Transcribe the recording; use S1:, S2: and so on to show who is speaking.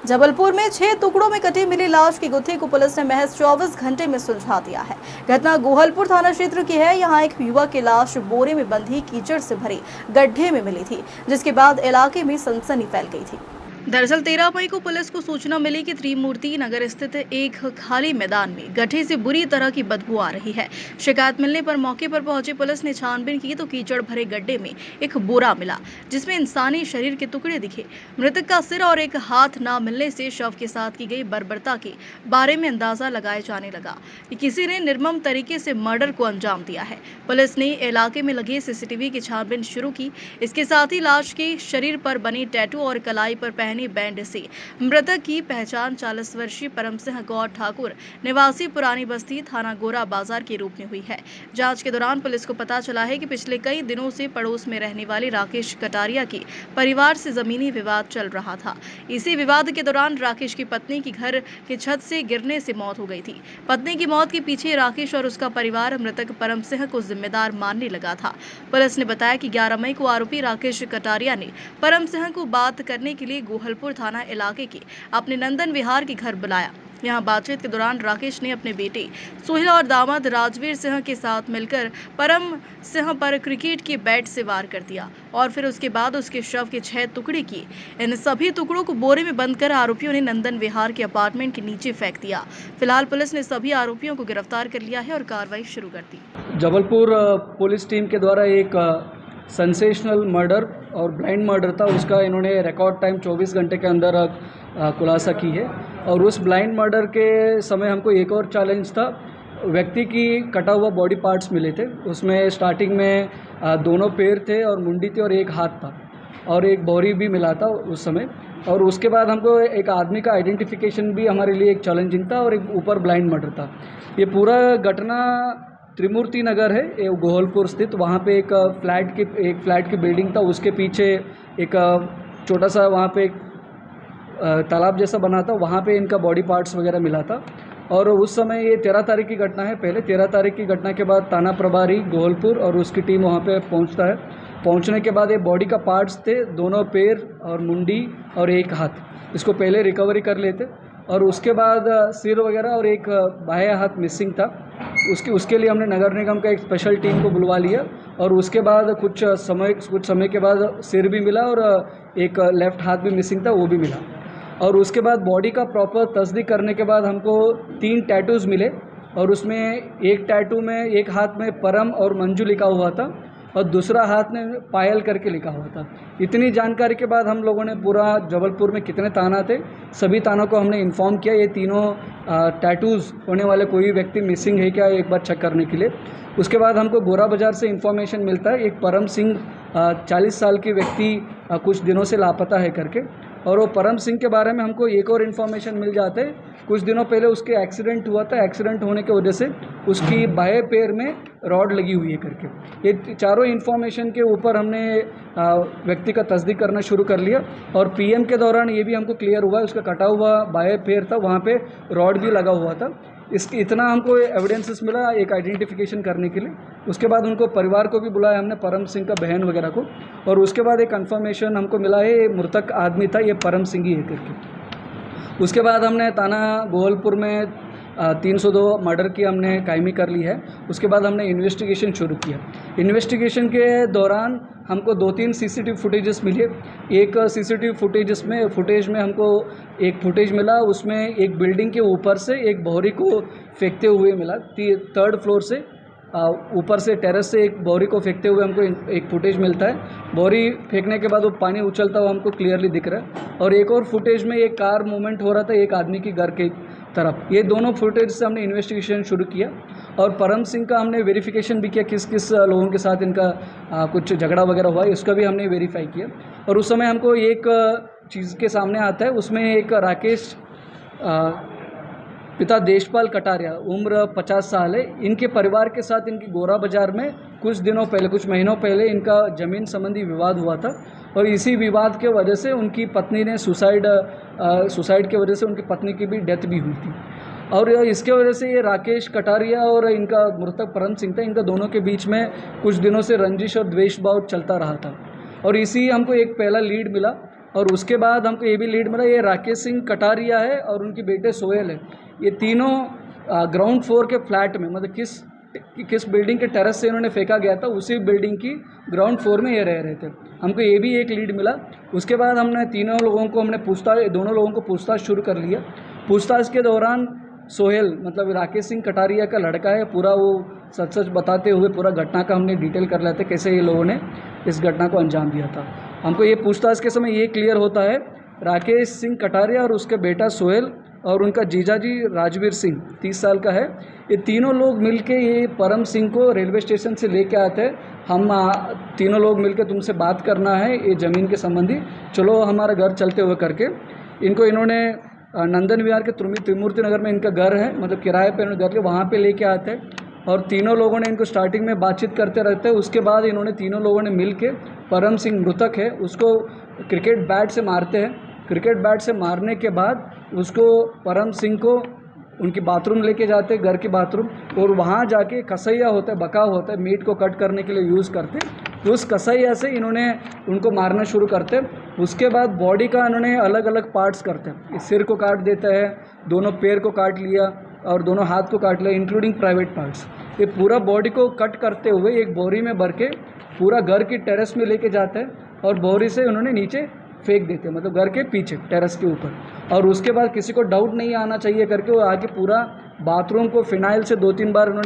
S1: जबलपुर में 6 टुकड़ों में कटी मिली लाश की गुत्थी को पुलिस ने महज 24 घंटे में सुलझा दिया है। घटना गोहलपुर थाना क्षेत्र की है। यहां एक युवक की लाश बोरे में बंधी कीचड़ से भरे गड्ढे में मिली थी, जिसके बाद इलाके में सनसनी फैल गई थी। दरअसल 13 मई को पुलिस को सूचना मिली कि त्रिमूर्ति नगर स्थित एक खाली मैदान में गड्ढे से बुरी तरह की बदबू आ रही है। शिकायत मिलने पर मौके पर पहुंची पुलिस ने छानबीन की तो कीचड़ भरे गड्ढे में एक बोरा मिला, जिसमें इंसानी शरीर के टुकड़े दिखे। मृतक का सिर और एक हाथ न मिलने से शव के साथ की गई बर्बरता के बारे में अंदाजा लगाया जाने लगा कि किसी ने निर्मम तरीके से मर्डर को अंजाम दिया है। पुलिस ने इलाके में लगे सीसीटीवी की छानबीन शुरू की। इसके साथ ही लाश के शरीर पर बनी टैटू और कलाई पर बैंड से मृतक की पहचान 40 वर्षीय परम सिंह गौर ठाकुर निवासी पुरानी बस्ती थाना गोरा बाजार के रूप में हुई है। जांच के दौरान पुलिस को पता चला है कि पिछले कई दिनों से पड़ोस में रहने वाले राकेश कटारिया के परिवार से जमीनी विवाद चल रहा था। इसी विवाद के दौरान राकेश की पत्नी की घर की छत से गिरने से मौत हो गई थी। पत्नी की मौत के पीछे राकेश और उसका परिवार मृतक परम सिंह को जिम्मेदार मानने लगा था। पुलिस ने बताया कि 11 मई को आरोपी राकेश कटारिया ने परम सिंह को बात करने के लिए गोहलपुर थाना इलाके के अपने नंदन विहार के घर बुलाया। यहां बातचीत के दौरान राकेश ने अपने बेटे सोहेल और दामाद राजवीर सिंह के साथ मिलकर परम सिंह पर क्रिकेट के बैट से वार कर दिया और फिर उसके बाद उसके शव के 6 टुकड़े किए। इन सभी टुकड़ों को बोरे में बंद कर आरोपियों ने नंदन विहार के अपार्टमेंट के नीचे फेंक दिया। फिलहाल पुलिस ने सभी आरोपियों को गिरफ्तार कर लिया है और कार्रवाई शुरू कर दी।
S2: जबलपुर पुलिस टीम के द्वारा एक सेंसेशनल मर्डर और ब्लाइंड मर्डर था, उसका इन्होंने रिकॉर्ड टाइम 24 घंटे के अंदर खुलासा की है। और उस ब्लाइंड मर्डर के समय हमको एक और चैलेंज था। व्यक्ति की कटा हुआ बॉडी पार्ट्स मिले थे, उसमें स्टार्टिंग में दोनों पैर थे और मुंडी थी और एक हाथ था और एक बोरी भी मिला था उस समय। और उसके बाद हमको एक आदमी का आइडेंटिफिकेशन भी हमारे लिए एक चैलेंजिंग था और एक ऊपर ब्लाइंड मर्डर था। ये पूरा घटना त्रिमूर्ति नगर है, ये गोहलपुर स्थित। वहाँ पे एक फ्लैट की बिल्डिंग था, उसके पीछे एक छोटा सा वहाँ पे एक तालाब जैसा बना था, वहाँ पे इनका बॉडी पार्ट्स वगैरह मिला था। और उस समय ये 13 तारीख की घटना है। पहले 13 तारीख की घटना के बाद थाना प्रभारी गोहलपुर और उसकी टीम वहाँ पे पहुँचता है। पहुँचने के बाद ये बॉडी का पार्ट्स थे, दोनों पैर और मुंडी और एक हाथ, इसको पहले रिकवरी कर लेते। और उसके बाद सिर वगैरह और एक बाह्य हाथ मिसिंग था, उसके लिए हमने नगर निगम का एक स्पेशल टीम को बुलवा लिया। और उसके बाद कुछ समय के बाद सिर भी मिला और एक लेफ्ट हाथ भी मिसिंग था, वो भी मिला। और उसके बाद बॉडी का प्रॉपर तस्दीक करने के बाद हमको 3 टैटूज़ मिले और उसमें एक टैटू में एक हाथ में परम और मंजू लिखा हुआ था और दूसरा हाथ में पायल करके लिखा हुआ था। इतनी जानकारी के बाद हम लोगों ने पूरा जबलपुर में कितने थाना थे सभी थानों को हमने इन्फॉर्म किया ये तीनों टैटूज़ होने वाले कोई व्यक्ति मिसिंग है क्या, एक बार चेक करने के लिए। उसके बाद हमको गोरा बाज़ार से इन्फॉर्मेशन मिलता है एक परम सिंह 40 साल के व्यक्ति कुछ दिनों से लापता है करके। और वो परम सिंह के बारे में हमको एक और इन्फॉर्मेशन मिल जाते है, कुछ दिनों पहले उसके एक्सीडेंट हुआ था, एक्सीडेंट होने की वजह से उसकी बाएं पैर में रॉड लगी हुई है करके। ये चारों इन्फॉर्मेशन के ऊपर हमने व्यक्ति का तस्दीक करना शुरू कर लिया। और पीएम के दौरान ये भी हमको क्लियर हुआ उसका कटा हुआ बाएं पैर था, वहाँ पे रॉड भी लगा हुआ था। इसकी इतना हमको एविडेंसेस मिला एक आइडेंटिफिकेशन करने के लिए। उसके बाद उनको परिवार को भी बुलाया हमने, परम सिंह का बहन वगैरह को। और उसके बाद एक कंफर्मेशन हमको मिला है ये मृतक आदमी था, ये परम सिंह ही है करके। उसके बाद हमने थाना गोहलपुर में 302 मर्डर की हमने कायमी कर ली है। उसके बाद हमने इन्वेस्टिगेशन शुरू किया। इन्वेस्टिगेशन के दौरान हमको 2-3 सीसीटीवी फुटेजेस मिले। एक सीसीटीवी फुटेज में हमको एक फुटेज मिला, उसमें एक बिल्डिंग के ऊपर से एक बोरी को फेंकते हुए मिला। 3rd फ्लोर से ऊपर से टेरेस से एक बोरी को फेंकते हुए हमको एक फुटेज मिलता है। बोरी फेंकने के बाद वो पानी उछलता हुआ हमको क्लियरली दिख रहा है। और एक और फुटेज में एक कार मूवमेंट हो रहा था एक आदमी की घर के तरफ। ये दोनों फुटेज से हमने इन्वेस्टिगेशन शुरू किया। और परम सिंह का हमने वेरिफिकेशन भी किया, किस किस लोगों के साथ इनका कुछ झगड़ा वगैरह हुआ है, इसका भी हमने वेरीफाई किया। और उस समय हमको एक चीज़ के सामने आता है, उसमें एक राकेश पिता देशपाल कटारिया उम्र 50 साल है, इनके परिवार के साथ इनकी गोरा बाज़ार में कुछ महीनों पहले इनका ज़मीन संबंधी विवाद हुआ था। और इसी विवाद के वजह से उनकी पत्नी ने सुसाइड के वजह से उनकी पत्नी की भी डेथ भी हुई थी। और इसके वजह से ये राकेश कटारिया और इनका मृतक परम सिंह था, इनका दोनों के बीच में कुछ दिनों से रंजिश और द्वेष भाव चलता रहा था। और इसी हमको एक पहला लीड मिला और उसके बाद हमको ये भी लीड मिला, ये राकेश सिंह कटारिया है और उनके बेटे सोहेल है। ये तीनों ग्राउंड फ्लोर के फ्लैट में, मतलब किस बिल्डिंग के टेरेस से इन्होंने फेंका गया था उसी बिल्डिंग की ग्राउंड फ्लोर में ये रह रहे थे। हमको ये भी एक लीड मिला। उसके बाद हमने दोनों लोगों को पूछताछ शुरू कर लिया। पूछताछ के दौरान सोहेल, मतलब राकेश सिंह कटारिया का लड़का है, पूरा वो सच बताते हुए पूरा घटना का हमने डिटेल कर लेते कैसे ये लोगों ने इस घटना को अंजाम दिया था। हमको ये पूछताछ के समय ये क्लियर होता है, राकेश सिंह कटारिया और उसके बेटा सोहेल और उनका जीजाजी राजवीर सिंह 30 साल का है, ये तीनों लोग मिलके ये परम सिंह को रेलवे स्टेशन से लेके आते हैं। हम तीनों लोग मिलके तुमसे बात करना है ये ज़मीन के संबंधी, चलो हमारा घर चलते हुए करके इन्होंने नंदन विहार के त्रिमूर्ति नगर में इनका घर है, मतलब किराए पे इन्होंने घर के वहाँ पे लेके आते हैं और तीनों लोगों ने इनको स्टार्टिंग में बातचीत करते रहते हैं। उसके बाद इन्होंने तीनों लोगों ने मिल के परम सिंह मृतक है उसको क्रिकेट बैट से मारते हैं। क्रिकेट बैट से मारने के बाद उसको परम सिंह को उनकी बाथरूम लेके जाते हैं, घर की बाथरूम, और वहाँ जाके कसैया होता है, बकाव होता है, मीट को कट करने के लिए यूज़ करते हैं। तो उस कसैया से इन्होंने उनको मारना शुरू करते हैं। उसके बाद बॉडी का इन्होंने अलग अलग पार्ट्स करते हैं, सिर को काट देते हैं, दोनों पैर को काट लिया और दोनों हाथ को काट लिया, इंक्लूडिंग प्राइवेट पार्ट्स। ये पूरा बॉडी को कट करते हुए एक बोरी में भर के पूरा घर की टेरेस में लेके जाते हैं और बोरी से उन्होंने नीचे फेंक देते हैं, मतलब घर के पीछे टेरेस के ऊपर। और उसके बाद किसी को डाउट नहीं आना चाहिए करके वो आके पूरा बाथरूम को फिनाइल से 2-3 बार उन्होंने